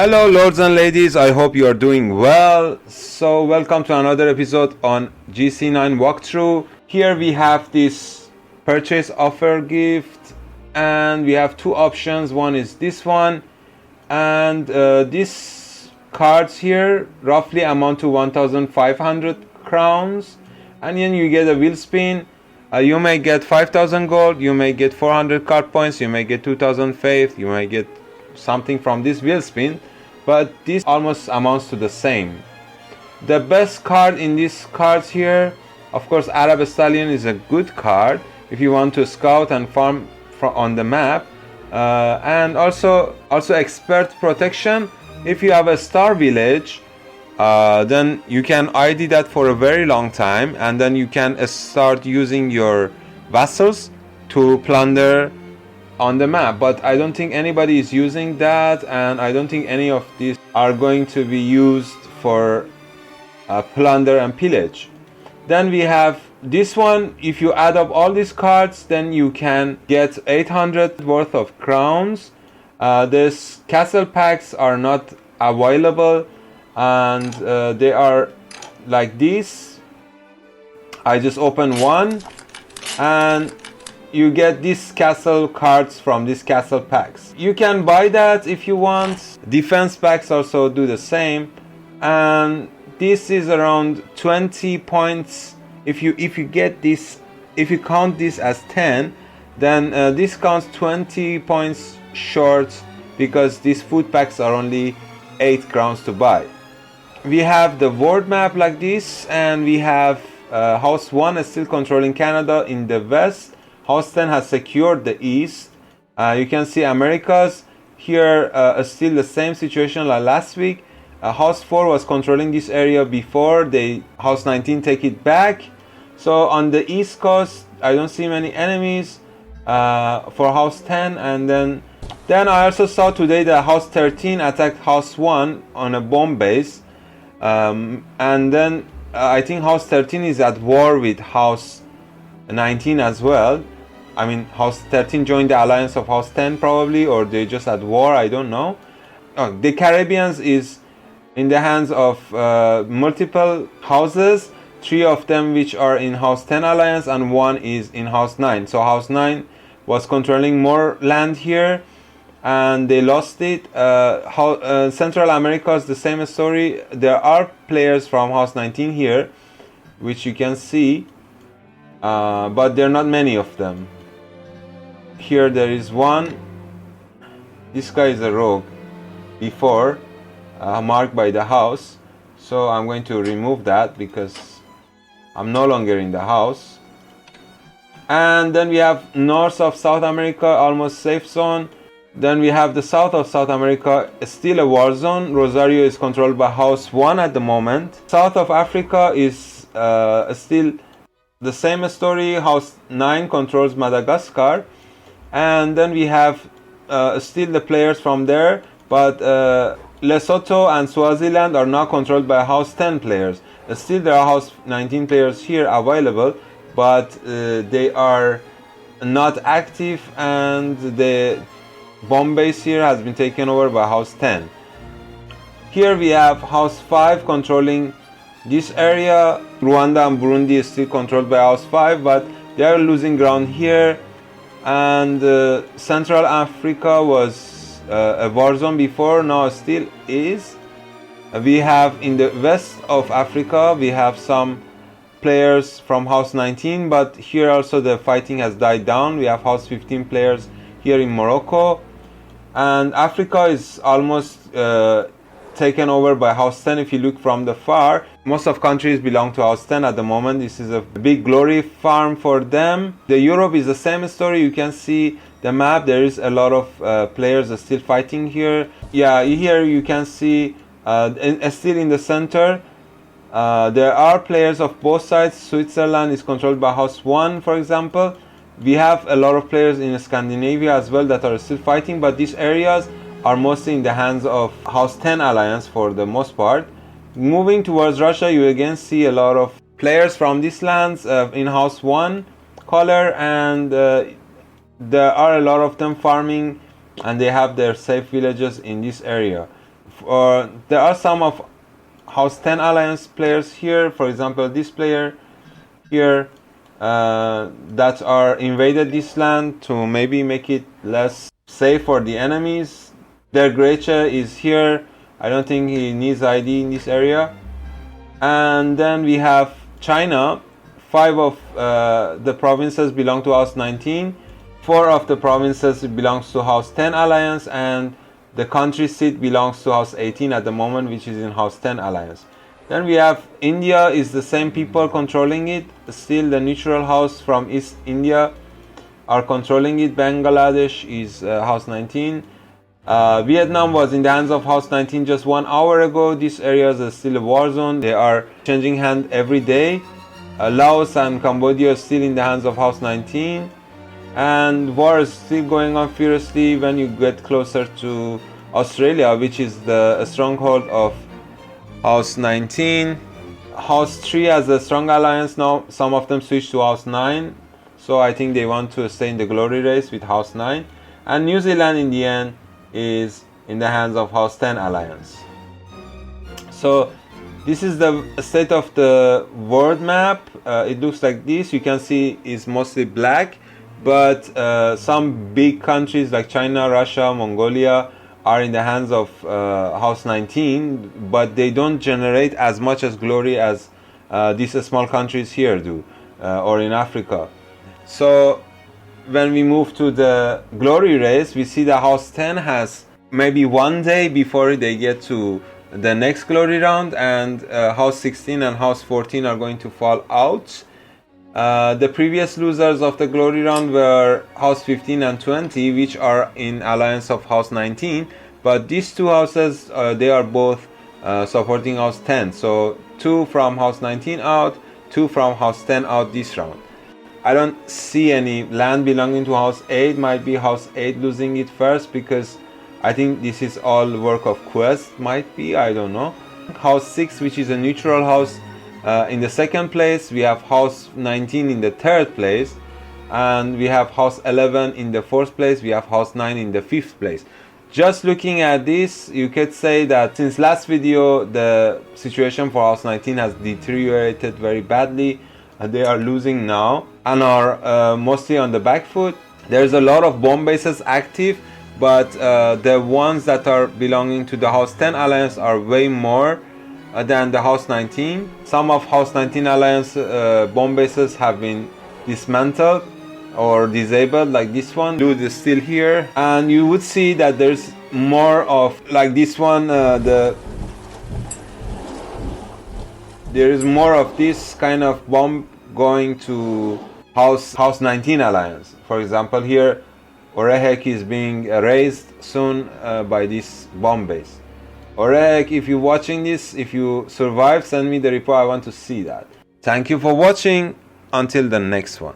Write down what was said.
Hello lords and ladies, I hope you are doing well. So welcome to another episode on GC9 walkthrough. Here we have this purchase offer gift and we have two options. One is this one, and these cards here roughly amount to 1500 crowns, and then you get a wheel spin. You may get 5000 gold, you may get 400 card points, you may get 2000 faith, you may get something from this wheel spin, but this almost amounts to the same. The best card in these cards here, of course, Arab Stallion is a good card if you want to scout and farm on the map, and also expert protection. If you have a star village, then you can ID that for a very long time, and then you can start using your vassals to plunder on the map. But I don't think anybody is using that, and I don't think any of these are going to be used for plunder and pillage. Then we have this one. If you add up all these cards, then you can get 800 worth of crowns. These castle packs are not available, and they are like this. I just open one and you get these castle cards from these castle packs. You can buy that if you want. Defense packs also do the same, and this is around 20 points. If you get this, if you count this as 10, then this counts 20 points short, because these food packs are only 8 crowns to buy. We have the world map like this, and we have House 1 is still controlling Canada in the west. House 10 has secured the east. You can see Americas here, still the same situation like last week. House 4 was controlling this area before House 19 take it back. So on the east coast, I don't see many enemies for House 10. And then I also saw today that House 13 attacked House 1 on a bomb base. And then I think House 13 is at war with House 19 as well. I mean, House 13 joined the alliance of House 10 probably, or they just at war, I don't know. Oh, the Caribbeans is in the hands of multiple houses, 3 of them which are in House 10 Alliance and 1 is in House 9. So House 9 was controlling more land here and they lost it. Central America is the same story. There are players from House 19 here, which you can see, but there are not many of them. Here there is one. This guy is a rogue before, marked by the house, so I'm going to remove that because I'm no longer in the house. And then we have north of South America, almost safe zone. Then we have the south of South America, still a war zone. Rosario is controlled by House 1 at the moment. South of Africa is still the same story. House 9 controls Madagascar. And then we have still the players from there, but Lesotho and Swaziland are now controlled by House 10 players. Still there are House 19 players here available, but they are not active, and the bomb base here has been taken over by House 10. Here we have House 5 controlling this area. Rwanda and Burundi is still controlled by House 5, but they are losing ground here. And Central Africa was a war zone before, now still is. We have in the west of Africa, we have some players from House 19, but here also the fighting has died down. We have House 15 players here in Morocco, and Africa is almost taken over by House 10. If you look from the far, most of countries belong to House 10 at the moment. This is a big glory farm for them. The Europe is the same story. You can see the map. There is a lot of players still fighting here. Yeah, here you can see still in the center. There are players of both sides. Switzerland is controlled by House 1, for example. We have a lot of players in Scandinavia as well that are still fighting, but these areas are mostly in the hands of House 10 Alliance for the most part. Moving towards Russia, you again see a lot of players from these lands in House 1 color, and there are a lot of them farming, and they have their safe villages in this area. there are some of House 10 Alliance players here, for example this player here, that are invaded this land to maybe make it less safe for the enemies. Their Grecha is here. I don't think he needs ID in this area. And then we have China. 5 of the provinces belong to House 19. 4 of the provinces belongs to House 10 Alliance, and the country seat belongs to House 18 at the moment, which is in House 10 Alliance. Then we have India, is the same people controlling it. Still the neutral house from East India are controlling it. Bangladesh is House 19. Vietnam was in the hands of House 19 just 1 hour ago. This area is still a war zone. They are changing hand every day. Laos and Cambodia are still in the hands of House 19. And war is still going on furiously when you get closer to Australia, which is the stronghold of House 19. House 3 has a strong alliance now. Some of them switched to House 9. So I think they want to stay in the glory race with House 9. And New Zealand in the end is in the hands of House 10 Alliance. So this is the state of the world map. It looks like this. You can see it's mostly black. But some big countries like China, Russia, Mongolia are in the hands of House 19, but they don't generate as much as glory as these small countries here do, or in Africa. So when we move to the glory race, we see that House 10 has maybe 1 day before they get to the next glory round, and House 16 and House 14 are going to fall out. The previous losers of the glory round were House 15 and 20, which are in alliance of House 19, but these 2 houses, they are both supporting House 10. So 2 from House 19 out, 2 from House 10 out this round. I don't see any land belonging to House 8. Might be House 8 losing it first, because I think this is all work of quest. Might be, I don't know. House 6, which is a neutral house, in the second place. We have House 19 in the third place, and we have House 11 in the fourth place. We have House 9 in the fifth place. Just looking at this, you could say that since last video the situation for House 19 has deteriorated very badly, and they are losing now and are mostly on the back foot. There's a lot of bomb bases active, but the ones that are belonging to the House 10 Alliance are way more than the House 19. Some of House 19 Alliance bomb bases have been dismantled or disabled, like this one. Loot is still here, and you would see that there's more of, like this one, there is more of this kind of bomb going to House 19 Alliance. For example, here Orehek is being erased soon by this bomb base. Orehek, if you're watching this, if you survive, send me the report. I want to see that. Thank you for watching. Until the next one.